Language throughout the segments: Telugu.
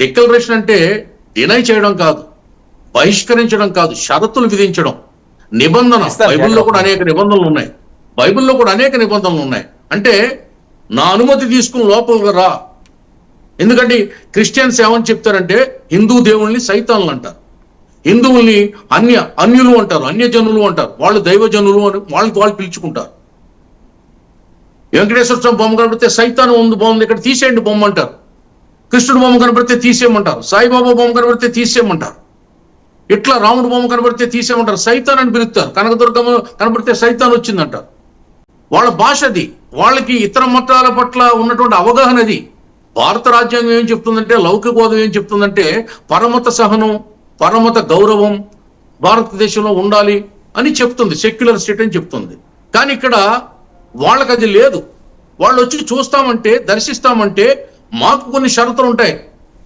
డిక్లరేషన్ అంటే డినై చేయడం కాదు, బహిష్కరించడం కాదు, షరతులు విధించడం. నిబంధన బైబిల్లో కూడా అనేక నిబంధనలు ఉన్నాయి. బైబిల్లో కూడా అనేక నిబంధనలు ఉన్నాయి. అంటే నా అనుమతి తీసుకుని లోపలికి రా. ఎందుకంటే క్రిస్టియన్స్ ఏమని చెప్తారంటే హిందూ దేవుల్ని సైతాన్లు అంటారు, హిందువుల్ని అన్యులు అంటారు, అన్యజనులు అంటారు. వాళ్ళు దైవజనులు అని వాళ్ళు పిలుచుకుంటారు. వెంకటేశ్వర స్వామి బొమ్మ కనబడితే సైతాను ఉంది బాగుంది ఇక్కడ తీసేయండి బొమ్మ అంటారు. కృష్ణుడు బొమ్మ కనబడితే తీసేయమంటారు. సాయిబాబా బొమ్మ కనబడితే తీసేయమంటారు. ఇట్లా రాముడు బొమ్మ కనబడితే తీసేయమంటారు. సైతాన్ అని పిలుస్తారు. కనకదుర్గమ్మ కనబడితే సైతాన్ వచ్చిందంటారు. వాళ్ళ భాష అది. వాళ్ళకి ఇతర మతాల పట్ల ఉన్నటువంటి అవగాహన అది. భారత రాజ్యాంగం ఏం చెప్తుందంటే, లౌకికవాదం ఏం చెప్తుందంటే పరమత సహనం, పరమత గౌరవం భారతదేశంలో ఉండాలి అని చెప్తుంది. సెక్యులర్ స్టేట్ అని చెప్తుంది. కానీ ఇక్కడ వాళ్ళకి అది లేదు. వాళ్ళు వచ్చి చూస్తామంటే, దర్శిస్తామంటే మాకు కొన్ని షరతులు ఉంటాయి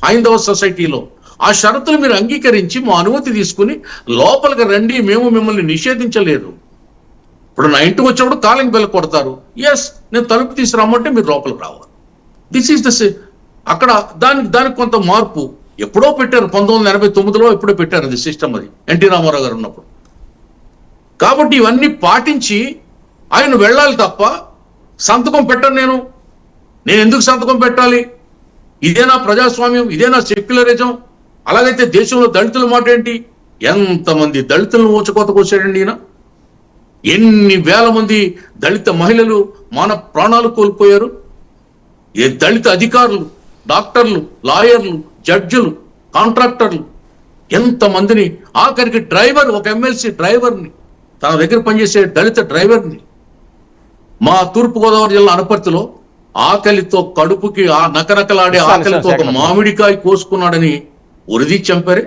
హైందవ సొసైటీలో. ఆ షరతులు మీరు అంగీకరించి మా అనుమతి తీసుకుని లోపలికి రండి, మేము మిమ్మల్ని నిషేధించలేదు. ఇప్పుడు నా ఇంటికి వచ్చినప్పుడు కాలింగ్ బెల్ కొడతారు. ఎస్, నేను తలుపు తీసుకురామంటే మీరు లోపలికి రావాలి. దిస్ ఈస్ ద అక్కడ దానికి కొంత మార్పు ఎప్పుడో పెట్టారు. 1989లో ఎప్పుడో పెట్టారు అది సిస్టమ్. అది ఎన్టీ రామారావు గారు ఉన్నప్పుడు. కాబట్టి ఇవన్నీ పాటించి ఆయన వెళ్ళాలి తప్ప సంతకం పెట్టను. నేను ఎందుకు సంతకం పెట్టాలి? ఇదేనా ప్రజాస్వామ్యం? ఇదేనా సెక్యులరిజం? అలాగైతే దేశంలో దళితుల మాట ఏంటి? ఎంతమంది దళితులను ఊచకోత కోసాడండి ఈయన. ఎన్ని వేల మంది దళిత మహిళలు ప్రాణాలు కోల్పోయారు. దళిత అధికారులు, డాక్టర్లు, లాయర్లు, జడ్జిలు, కాంట్రాక్టర్లు ఎంతమందిని, ఆఖరికి డ్రైవర్, ఒక ఎమ్మెల్సీ డ్రైవర్ని, తన దగ్గర పనిచేసే దళిత డ్రైవర్ని మా తూర్పుగోదావరి జిల్లా అనపర్తిలో ఆకలితో కడుపుకి ఆ నకనకలాడే ఆకలితో ఒక మామిడికాయ కోసుకున్నాడని ఉరిది చంపారే.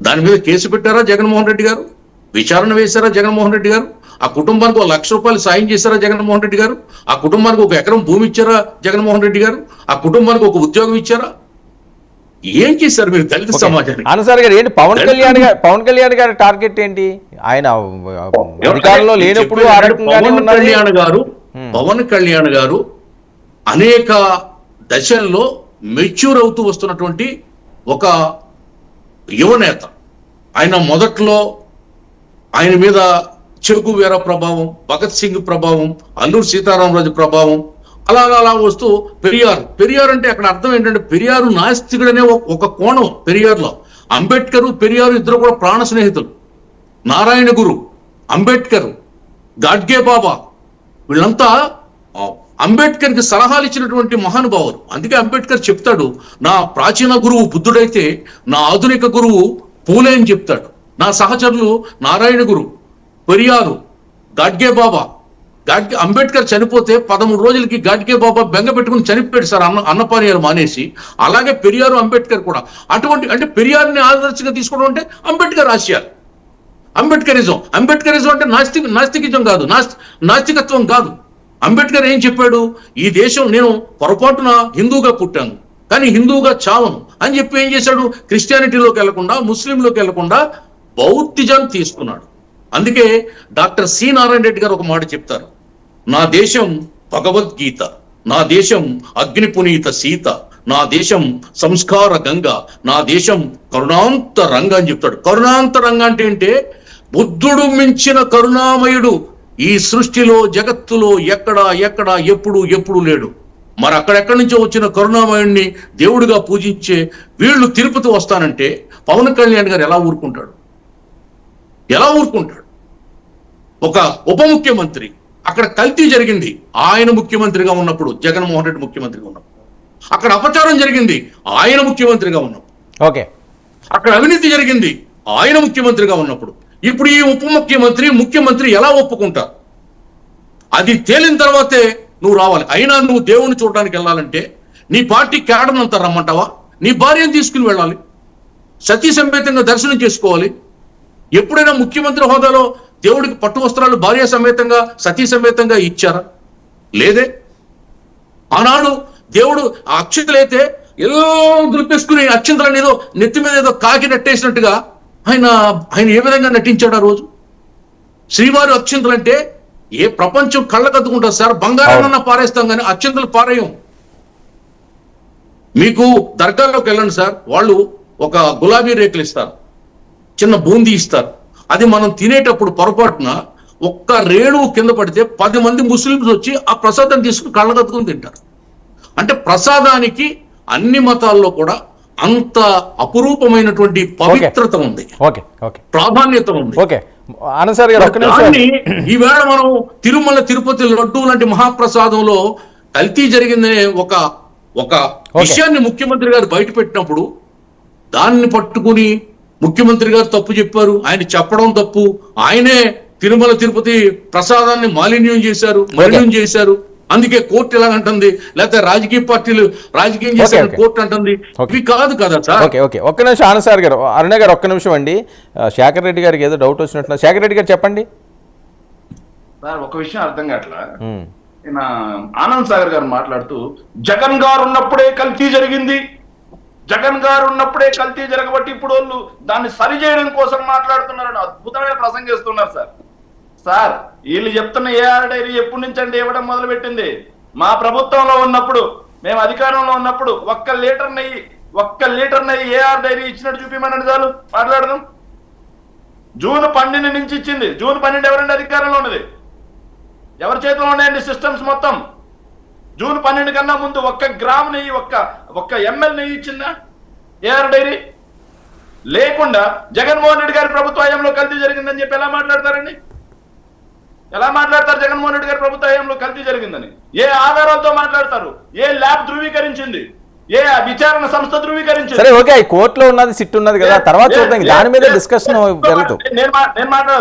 దాని మీద కేసు పెట్టారా జగన్మోహన్ రెడ్డి గారు? విచారణ వేశారా జగన్మోహన్ రెడ్డి గారు? ఆ కుటుంబానికి 1 లక్ష రూపాయలు సాయం చేశారా జగన్మోహన్ రెడ్డి గారు? ఆ కుటుంబానికి 1 ఎకరం భూమి ఇచ్చారా జగన్మోహన్ రెడ్డి గారు? ఆ కుటుంబానికి 1 ఉద్యోగం ఇచ్చారా? ఏం చేశారు మీరు దళిత సమాజానికి? ఆనంద్ గారు ఏంటి పవన్ కళ్యాణ్ గారి టార్గెట్ ఏంటి? ఆయన అధికారంలో లేనప్పుడు పవన్ కళ్యాణ్ గారు అనేక దశల్లో మెచ్యూర్ అవుతూ వస్తున్నటువంటి ఒక యువనేత. ఆయన మొదట్లో ఆయన మీద చెగువేరా ప్రభావం, భగత్ సింగ్ ప్రభావం, అల్లూరు సీతారామరాజు ప్రభావం, అలా వస్తూ పెరియార్ అంటే అక్కడ అర్థం ఏంటంటే పెరియారు నాస్తికుడనే ఒక కోణం. పెరియార్లో అంబేద్కర్, పెరియారు ఇద్దరు కూడా ప్రాణ స్నేహితులు. నారాయణ గురు, అంబేద్కర్, గాడ్గే బాబా వీళ్ళంతా అంబేద్కర్కి సలహాలు ఇచ్చినటువంటి మహానుభావులు. అందుకే అంబేద్కర్ చెప్తాడు, నా ప్రాచీన గురువు బుద్ధుడైతే నా ఆధునిక గురువు పూలే అని చెప్తాడు. నా సహచరులు నారాయణ గురు, పెరియారు, గాడ్గే బాబా. అంబేద్కర్ చనిపోతే 13 రోజులకి గాడ్గే బాబా బెంగ పెట్టుకుని చనిపోయాడు సార్, అన్నపానీయాలు మానేసి. అలాగే పెరియారు, అంబేద్కర్ కూడా అటువంటి. అంటే పెరియార్ని ఆదర్శంగా తీసుకోవడం అంటే అంబేద్కర్ ఆశయాలు, అంబేద్కరిజం అంటే నాస్తికిజం కాదు, నాస్తికత్వం కాదు. అంబేద్కర్ ఏం చెప్పాడు? ఈ దేశం, నేను పొరపాటున హిందూగా పుట్టాను కానీ హిందూగా చావను అని చెప్పి ఏం చేశాడు? క్రిస్టియానిటీలోకి వెళ్లకుండా, ముస్లింలోకి వెళ్లకుండా బౌద్ధిజం తీసుకున్నాడు. అందుకే డాక్టర్ సి నారాయణ రెడ్డి గారు ఒక మాట చెప్తారు, నా దేశం భగవద్గీత, నా దేశం అగ్ని పునీత సీత, నా దేశం సంస్కార గంగ, నా దేశం కరుణాంతరంగ అని చెప్తాడు. కరుణాంతరంగ అంటే బుద్ధుడు మించిన కరుణామయుడు ఈ సృష్టిలో, జగత్తులో ఎక్కడ ఎప్పుడు లేడు. మరి అక్కడెక్కడి నుంచో వచ్చిన కరుణామయుడిని దేవుడిగా పూజించే వీళ్ళు తిరుపతి వస్తానంటే పవన్ కళ్యాణ్ గారు ఎలా ఊరుకుంటాడు? ఒక ఉప ముఖ్యమంత్రి, అక్కడ కల్తీ జరిగింది ఆయన ముఖ్యమంత్రిగా ఉన్నప్పుడు, జగన్మోహన్ రెడ్డి ముఖ్యమంత్రిగా ఉన్నప్పుడు. అక్కడ అపచారం జరిగింది ఆయన ముఖ్యమంత్రిగా ఉన్నప్పుడు. ఓకే, అక్కడ అవినీతి జరిగింది ఆయన ముఖ్యమంత్రిగా ఉన్నప్పుడు. ఇప్పుడు ఈ ఉప ముఖ్యమంత్రి ఎలా ఒప్పుకుంటారు? అది తేలిన తర్వాతే నువ్వు రావాలి. అయినా నువ్వు దేవుని చూడడానికి వెళ్ళాలంటే నీ పార్టీ క్యాడర్ అంతా రమ్మంటావా? నీ భార్యను తీసుకుని వెళ్ళాలి, సతీ సమేతంగా దర్శనం చేసుకోవాలి. ఎప్పుడైనా ముఖ్యమంత్రి హోదాలో దేవుడికి పట్టు వస్త్రాలు భార్య సమేతంగా, సతీ సమేతంగా ఇచ్చారా? లేదే. ఆనాడు దేవుడు అక్షంతలైతే ఏదో దులిపేసుకుని అక్షంతలను ఏదో నెత్తి మీద ఏదో కాకి నట్టేసినట్టుగా ఆయన ఏ విధంగా నటించాడు ఆ రోజు? శ్రీవారి అక్షంతలు అంటే ఏ ప్రపంచం కళ్ళకద్దుకుంటారు సార్? బంగారాన్న పారేస్తాం కానీ అక్షంతలు పారేయం. మీకు దర్గాలోకి వెళ్ళండి సార్, వాళ్ళు ఒక గులాబీ రేకులు ఇస్తారు, చిన్న బూందీ ఇస్తారు. అది మనం తినేటప్పుడు పొరపాటున ఒక్క రేణువు కింద పడితే 10 మంది ముస్లింస్ వచ్చి ఆ ప్రసాదం తీసుకుని కళ్ళగత్తుకుని తింటారు. అంటే ప్రసాదానికి అన్ని మతాల్లో కూడా అంత అపురూపమైనటువంటి పవిత్రత ఉంది, ఓకే ఓకే ప్రాధాన్యత ఉంది. ఓకే ఆనంద్ సార్ గారు ఒక్క నిమిషం. దాన్ని ఈవేళ మనం తిరుమల తిరుపతి లడ్డూ లాంటి మహాప్రసాదంలో కల్తీ జరిగిందనే ఒక విషయాన్ని ముఖ్యమంత్రి గారు బయట పెట్టినప్పుడు దాన్ని పట్టుకుని ముఖ్యమంత్రి గారు తప్పు చెప్పారు, ఆయన చెప్పడం తప్పు, ఆయనే తిరుమల తిరుపతి ప్రసాదాన్ని మాలిన్యం చేశారు, అందుకే కోర్టు ఎలాగంటుంది, లేకపోతే రాజకీయ పార్టీలు రాజకీయం చేశారు కోర్టు అంటుంది. ఇవి కాదు కదా సార్. ఓకే ఓకే ఒక్క నిమిషం ఆనంద్ సార్ గారు. అరుణ గారు ఒక్క నిమిషం అండి. శేఖర్ రెడ్డి గారికి ఏదో డౌట్ వచ్చినట్టు. శేఖర్ రెడ్డి గారు చెప్పండి సార్. ఒక విషయం అర్థం కావట్లా, ఆనంద్ సాగర్ గారు మాట్లాడుతూ జగన్ గారు ఉన్నప్పుడే కల్తీ జరిగింది, జగన్ గారు ఉన్నప్పుడే కల్తీ జరగబట్టి ఇప్పుడు వాళ్ళు దాన్ని సరిచేయడం కోసం మాట్లాడుతున్నారని అద్భుతమైన ప్రసంగిస్తున్నారు సార్. సార్ వీళ్ళు చెప్తున్న ఏఆర్ డైరీ ఎప్పటి నుంచి అండి ఇవ్వడం మొదలు పెట్టింది? మా ప్రభుత్వంలో ఉన్నప్పుడు, మేము అధికారంలో ఉన్నప్పుడు ఒక్క లీటర్ నెయ్యి ఏఆర్ డైరీ ఇచ్చినట్టు చూపిమనండి చాలు, మాట్లాడదాం. జూన్ 12 నుంచి ఇచ్చింది. జూన్ 12 ఎవరండి అధికారంలో ఉన్నది? ఎవరి చేతిలో ఉన్నాయండి సిస్టమ్స్ మొత్తం? జూన్ 12 కన్నా ముందు 1 గ్రామ్ నెయ్యి, ఒక్క ఎంఎల్ నెయ్యి ఇచ్చిందా ఏఆర్ డైరీ? లేకుండా జగన్మోహన్ రెడ్డి గారి ప్రభుత్వ హయాంలో కల్తీ జరిగిందని చెప్పి ఎలా మాట్లాడతారండి? ఎలా మాట్లాడతారు? జగన్మోహన్ రెడ్డి గారి ప్రభుత్వ హయాంలో కల్తీ జరిగిందని ఏ ఆధారాలతో మాట్లాడతారు? ఏ ల్యాబ్ ధృవీకరించింది? ఏ విచారణ సంస్థ ధృవీకరించింది? సరే ఓకే, కోర్టులో ఉన్నది సిట్ ఉన్నది కదా, తర్వాత చూద్దాం, దాని మీద డిస్కషన్ వెళ్తూ నేను మాట్లాడాలి.